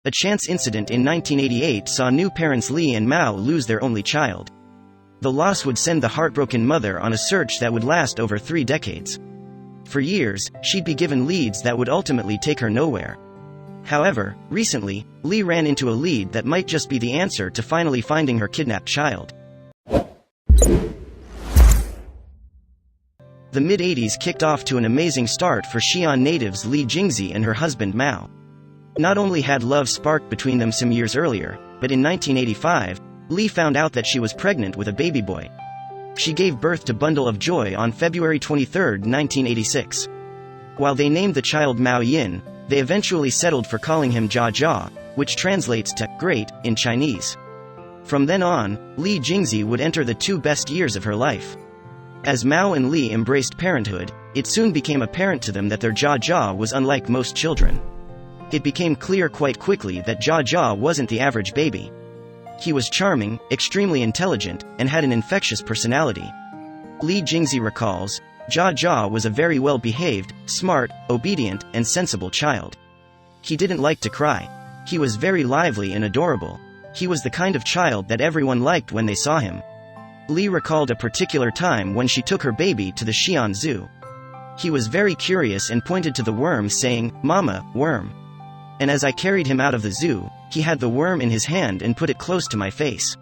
A chance incident in 1988 saw new parents Li and Mao lose their only child. The loss would send the heartbroken mother on a search that would last over 3 decades. For years, she'd be given leads that would ultimately take her nowhere. However, recently, Li ran into a lead that might just be the answer to finally finding her kidnapped child. The mid-80s kicked off to an amazing start for Xi'an natives Li Jingzhi and her husband Mao. Not only had love sparked between them some years earlier, but in 1985, Li found out that she was pregnant with a baby boy. She gave birth to Bundle of Joy on February 23, 1986. While they named the child Mao Yin, they eventually settled for calling him Jia Jia, which translates to great in Chinese. From then on, Li Jingzhi would enter the 2 best years of her life. As Mao and Li embraced parenthood, it soon became apparent to them that their Jia Jia was unlike most children. It became clear quite quickly that Jia Jia wasn't the average baby. He was charming, extremely intelligent, and had an infectious personality. Li Jingzhi recalls, Jia Jia was a very well-behaved, smart, obedient, and sensible child. He didn't like to cry. He was very lively and adorable. He was the kind of child that everyone liked when they saw him. Li recalled a particular time when she took her baby to the Xi'an zoo. He was very curious and pointed to the worm saying, "Mama, worm." And as I carried him out of the zoo, he had the worm in his hand and put it close to my face.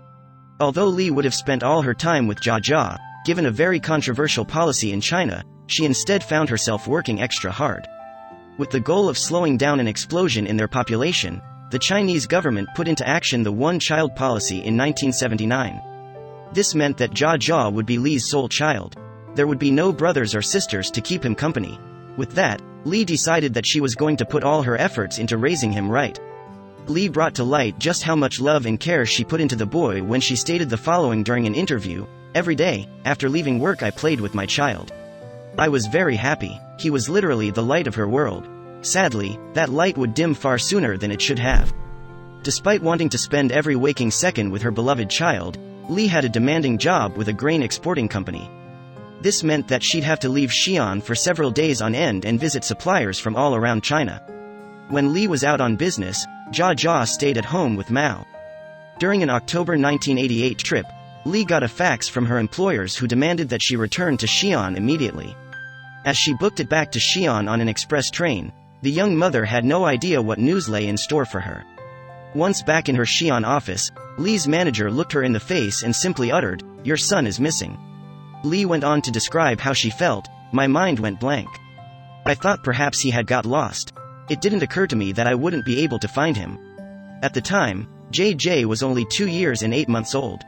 Although Li would have spent all her time with Jia Jia, given a very controversial policy in China, she instead found herself working extra hard. With the goal of slowing down an explosion in their population, the Chinese government put into action the one-child policy in 1979. This meant that Jia Jia would be Li's sole child. There would be no brothers or sisters to keep him company. With that, Li decided that she was going to put all her efforts into raising him right. Li brought to light just how much love and care she put into the boy when she stated the following during an interview: "Every day, after leaving work I played with my child. I was very happy. He was literally the light of her world. Sadly, that light would dim far sooner than it should have." Despite wanting to spend every waking second with her beloved child, Li had a demanding job with a grain exporting company. This meant that she'd have to leave Xi'an for several days on end and visit suppliers from all around China. When Li was out on business, Jia Jia stayed at home with Mao. During an October 1988 trip, Li got a fax from her employers who demanded that she return to Xi'an immediately. As she booked it back to Xi'an on an express train, the young mother had no idea what news lay in store for her. Once back in her Xi'an office, Li's manager looked her in the face and simply uttered, "Your son is missing." Li went on to describe how she felt, "My mind went blank. I thought perhaps he had got lost. It didn't occur to me that I wouldn't be able to find him." At the time, JJ was only 2 years and 8 months old.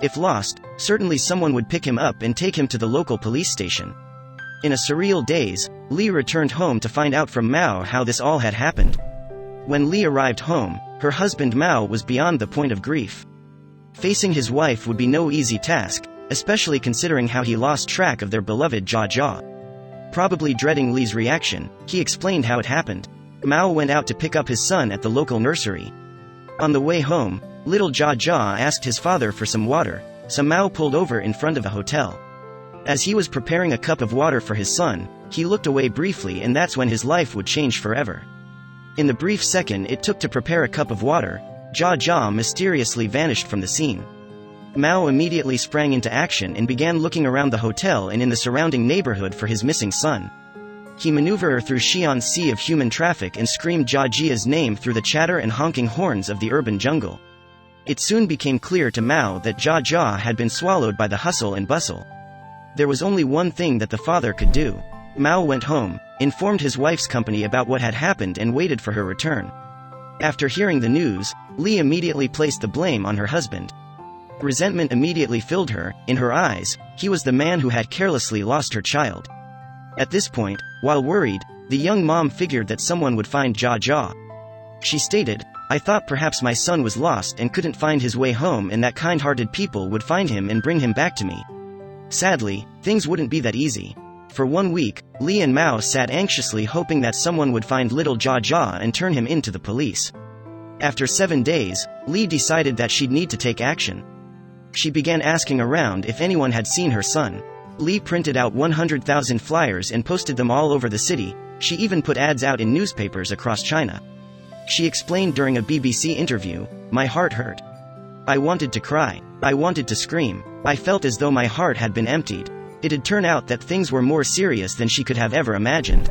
If lost, certainly someone would pick him up and take him to the local police station. In a surreal daze, Li returned home to find out from Mao how this all had happened. When Li arrived home, her husband Mao was beyond the point of grief. Facing his wife would be no easy task, especially considering how he lost track of their beloved Jia Jia. Probably dreading Li's reaction, he explained how it happened. Mao went out to pick up his son at the local nursery. On the way home, little Jia Jia asked his father for some water, so Mao pulled over in front of a hotel. As he was preparing a cup of water for his son, he looked away briefly, and that's when his life would change forever. In the brief second it took to prepare a cup of water, Jia Jia mysteriously vanished from the scene. Mao immediately sprang into action and began looking around the hotel and in the surrounding neighborhood for his missing son. He maneuvered through Xi'an's sea of human traffic and screamed Jia Jia's name through the chatter and honking horns of the urban jungle. It soon became clear to Mao that Jia Jia had been swallowed by the hustle and bustle. There was only one thing that the father could do. Mao went home, informed his wife's company about what had happened and waited for her return. After hearing the news, Li immediately placed the blame on her husband. Resentment immediately filled her. In her eyes, he was the man who had carelessly lost her child. At this point, while worried, the young mom figured that someone would find Jia Jia. She stated, "I thought perhaps my son was lost and couldn't find his way home, and that kind-hearted people would find him and bring him back to me." Sadly, things wouldn't be that easy. For 1 week, Li and Mao sat anxiously hoping that someone would find little Jia Jia and turn him in to the police. After 7 days, Li decided that she'd need to take action. She began asking around if anyone had seen her son. Li printed out 100,000 flyers and posted them all over the city. She even put ads out in newspapers across China. She explained during a BBC interview, "My heart hurt. I wanted to cry. I wanted to scream. I felt as though my heart had been emptied. It had turned out that things were more serious than she could have ever imagined."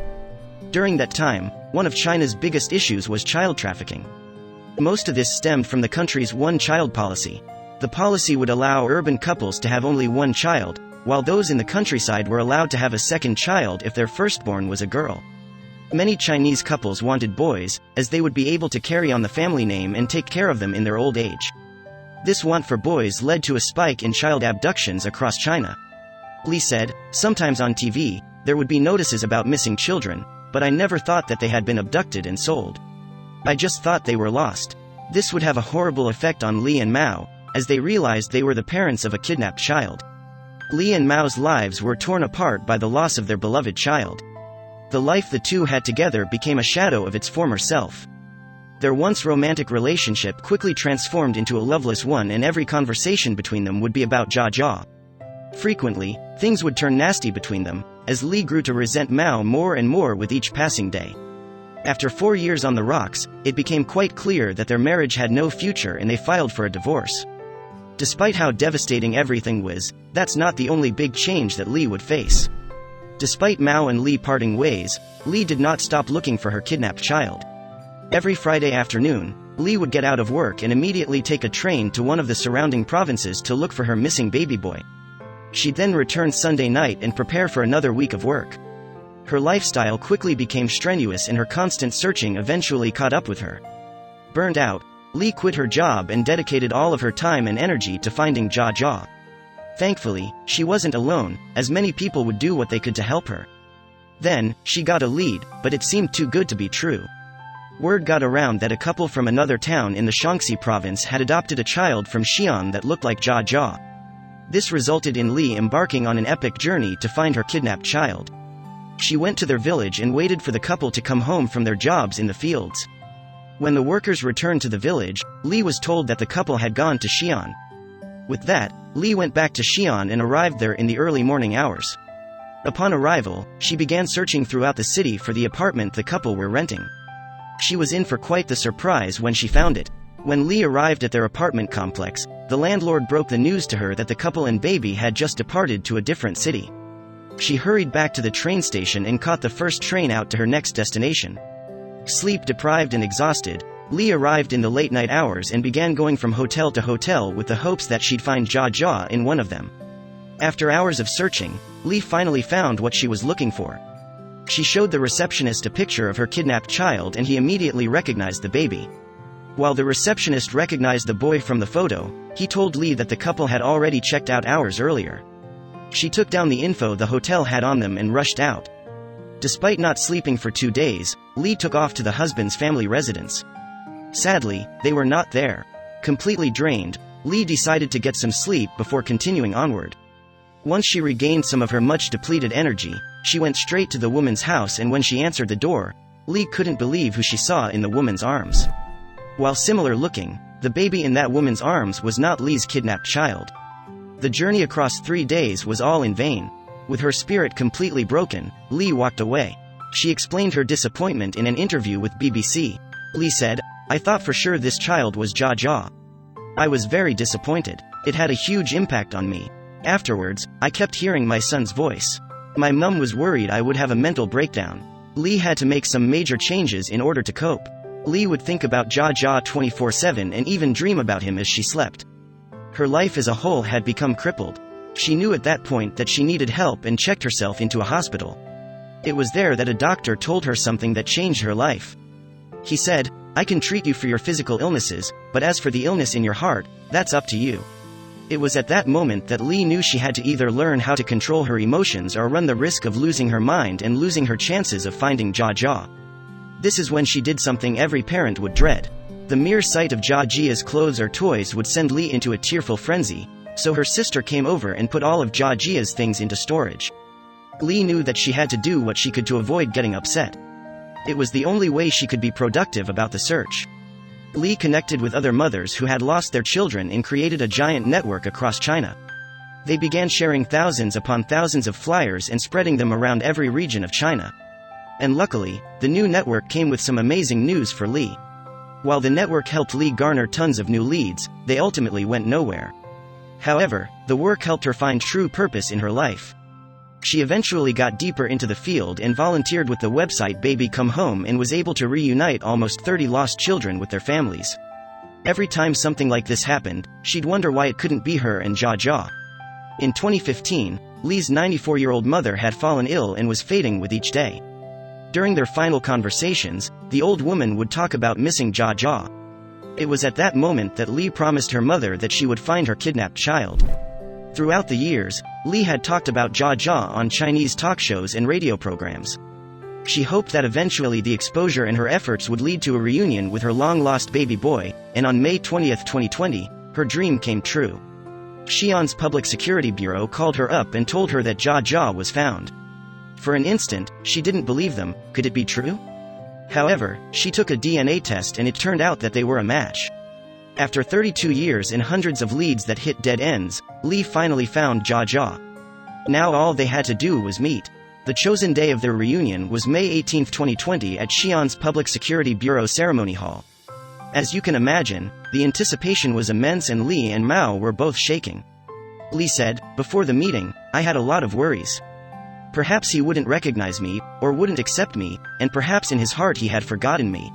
During that time, one of China's biggest issues was child trafficking. Most of this stemmed from the country's one-child policy. The policy would allow urban couples to have only one child, while those in the countryside were allowed to have a second child if their firstborn was a girl. Many Chinese couples wanted boys, as they would be able to carry on the family name and take care of them in their old age. This want for boys led to a spike in child abductions across China. Li said, "Sometimes on TV, there would be notices about missing children, but I never thought that they had been abducted and sold. I just thought they were lost." This would have a horrible effect on Li and Mao, as they realized they were the parents of a kidnapped child. Li and Mao's lives were torn apart by the loss of their beloved child. The life the two had together became a shadow of its former self. Their once romantic relationship quickly transformed into a loveless one, and every conversation between them would be about Jia Jia. Frequently, things would turn nasty between them, as Li grew to resent Mao more and more with each passing day. After 4 years on the rocks, it became quite clear that their marriage had no future and they filed for a divorce. Despite how devastating everything was, that's not the only big change that Li would face. Despite Mao and Li parting ways, Li did not stop looking for her kidnapped child. Every Friday afternoon, Li would get out of work and immediately take a train to one of the surrounding provinces to look for her missing baby boy. She'd then return Sunday night and prepare for another week of work. Her lifestyle quickly became strenuous and her constant searching eventually caught up with her. Burned out, Li quit her job and dedicated all of her time and energy to finding Jia Jia. Thankfully, she wasn't alone, as many people would do what they could to help her. Then, she got a lead, but it seemed too good to be true. Word got around that a couple from another town in the Shaanxi province had adopted a child from Xi'an that looked like Jia Jia. This resulted in Li embarking on an epic journey to find her kidnapped child. She went to their village and waited for the couple to come home from their jobs in the fields. When the workers returned to the village, Li was told that the couple had gone to Xi'an. With that, Li went back to Xi'an and arrived there in the early morning hours. Upon arrival, she began searching throughout the city for the apartment the couple were renting. She was in for quite the surprise when she found it. When Li arrived at their apartment complex, the landlord broke the news to her that the couple and baby had just departed to a different city. She hurried back to the train station and caught the first train out to her next destination. Sleep-deprived and exhausted, Li arrived in the late-night hours and began going from hotel to hotel with the hopes that she'd find Jia Jia in one of them. After hours of searching, Li finally found what she was looking for. She showed the receptionist a picture of her kidnapped child and he immediately recognized the baby. While the receptionist recognized the boy from the photo, he told Li that the couple had already checked out hours earlier. She took down the info the hotel had on them and rushed out. Despite not sleeping for 2 days, Li took off to the husband's family residence. Sadly, they were not there. Completely drained, Li decided to get some sleep before continuing onward. Once she regained some of her much depleted energy, she went straight to the woman's house, and when she answered the door, Li couldn't believe who she saw in the woman's arms. While similar looking, the baby in that woman's arms was not Li's kidnapped child. The journey across 3 days was all in vain. With her spirit completely broken, Li walked away. She explained her disappointment in an interview with BBC. Li said, "I thought for sure this child was Jia Jia. I was very disappointed. It had a huge impact on me. Afterwards, I kept hearing my son's voice. My mum was worried I would have a mental breakdown." Li had to make some major changes in order to cope. Li would think about Jia Jia 24/7 and even dream about him as she slept. Her life as a whole had become crippled. She knew at that point that she needed help and checked herself into a hospital. It was there that a doctor told her something that changed her life. He said, "I can treat you for your physical illnesses, but as for the illness in your heart, that's up to you." It was at that moment that Li knew she had to either learn how to control her emotions or run the risk of losing her mind and losing her chances of finding Jia Jia. This is when she did something every parent would dread. The mere sight of Jia Jia's clothes or toys would send Li into a tearful frenzy, so her sister came over and put all of Jia Jia's things into storage. Li knew that she had to do what she could to avoid getting upset. It was the only way she could be productive about the search. Li connected with other mothers who had lost their children and created a giant network across China. They began sharing thousands upon thousands of flyers and spreading them around every region of China. And luckily, the new network came with some amazing news for Li. While the network helped Li garner tons of new leads, they ultimately went nowhere. However, the work helped her find true purpose in her life. She eventually got deeper into the field and volunteered with the website Baby Come Home and was able to reunite almost 30 lost children with their families. Every time something like this happened, she'd wonder why it couldn't be her and Jia Jia. In 2015, Li's 94-year-old mother had fallen ill and was fading with each day. During their final conversations, the old woman would talk about missing Jia Jia. It was at that moment that Li promised her mother that she would find her kidnapped child. Throughout the years, Li had talked about Jia Jia on Chinese talk shows and radio programs. She hoped that eventually the exposure and her efforts would lead to a reunion with her long-lost baby boy, and on May 20, 2020, her dream came true. Xi'an's Public Security Bureau called her up and told her that Jia Jia was found. For an instant, she didn't believe them. Could it be true? However, she took a DNA test and it turned out that they were a match. After 32 years and hundreds of leads that hit dead ends, Li finally found Jia Jia. Now all they had to do was meet. The chosen day of their reunion was May 18, 2020 at Xi'an's Public Security Bureau Ceremony Hall. As you can imagine, the anticipation was immense and Li and Mao were both shaking. Li said, "Before the meeting, I had a lot of worries. Perhaps he wouldn't recognize me, or wouldn't accept me, and perhaps in his heart he had forgotten me."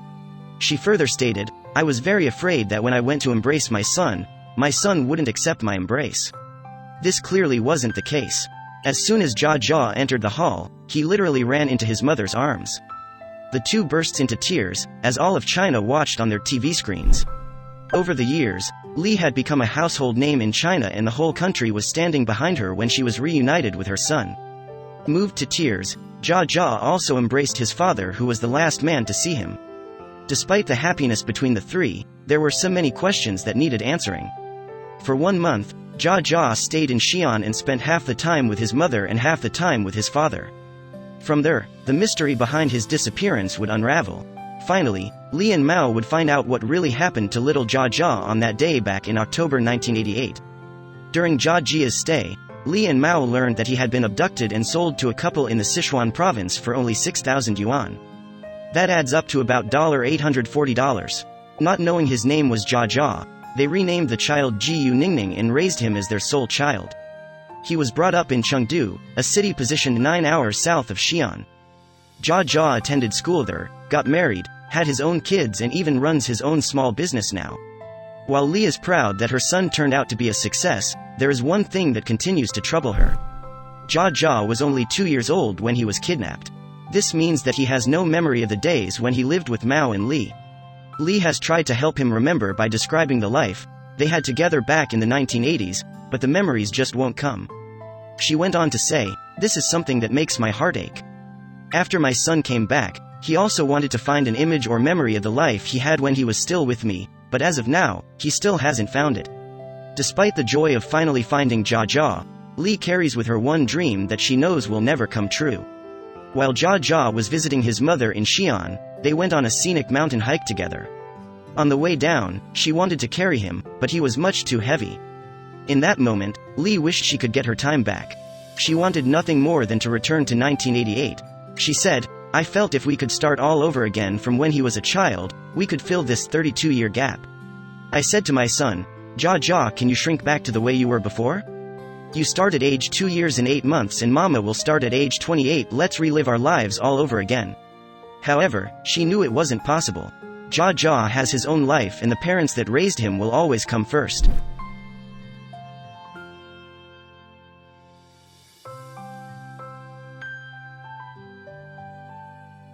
She further stated, "I was very afraid that when I went to embrace my son wouldn't accept my embrace." This clearly wasn't the case. As soon as Jia Jia entered the hall, he literally ran into his mother's arms. The two burst into tears, as all of China watched on their TV screens. Over the years, Li had become a household name in China and the whole country was standing behind her when she was reunited with her son. Moved to tears, Jia Jia also embraced his father who was the last man to see him. Despite the happiness between the three, there were so many questions that needed answering. For 1 month, Jia Jia stayed in Xi'an and spent half the time with his mother and half the time with his father. From there, the mystery behind his disappearance would unravel. Finally, Li and Mao would find out what really happened to little Jia Jia on that day back in October 1988. During Jia Jia's stay, Li and Mao learned that he had been abducted and sold to a couple in the Sichuan province for only 6,000 yuan. That adds up to about $840. Not knowing his name was Jia Jia, they renamed the child Ji Yu Ningning and raised him as their sole child. He was brought up in Chengdu, a city positioned 9 hours south of Xi'an. Jia Jia attended school there, got married, had his own kids and even runs his own small business now. While Li is proud that her son turned out to be a success, there is one thing that continues to trouble her. Jia Jia was only 2 years old when he was kidnapped. This means that he has no memory of the days when he lived with Mao and Li. Li has tried to help him remember by describing the life they had together back in the 1980s, but the memories just won't come. She went on to say, "This is something that makes my heart ache. After my son came back, he also wanted to find an image or memory of the life he had when he was still with me, but as of now, he still hasn't found it." Despite the joy of finally finding Jia Jia, Li carries with her one dream that she knows will never come true. While Jia Jia was visiting his mother in Xi'an, they went on a scenic mountain hike together. On the way down, she wanted to carry him, but he was much too heavy. In that moment, Li wished she could get her time back. She wanted nothing more than to return to 1988. She said, "I felt if we could start all over again from when he was a child, we could fill this 32-year gap. I said to my son, Jia Jia, can you shrink back to the way you were before? You start at age 2 years and 8 months and Mama will start at age 28, let's relive our lives all over again." However, she knew it wasn't possible. Jia Jia has his own life and the parents that raised him will always come first.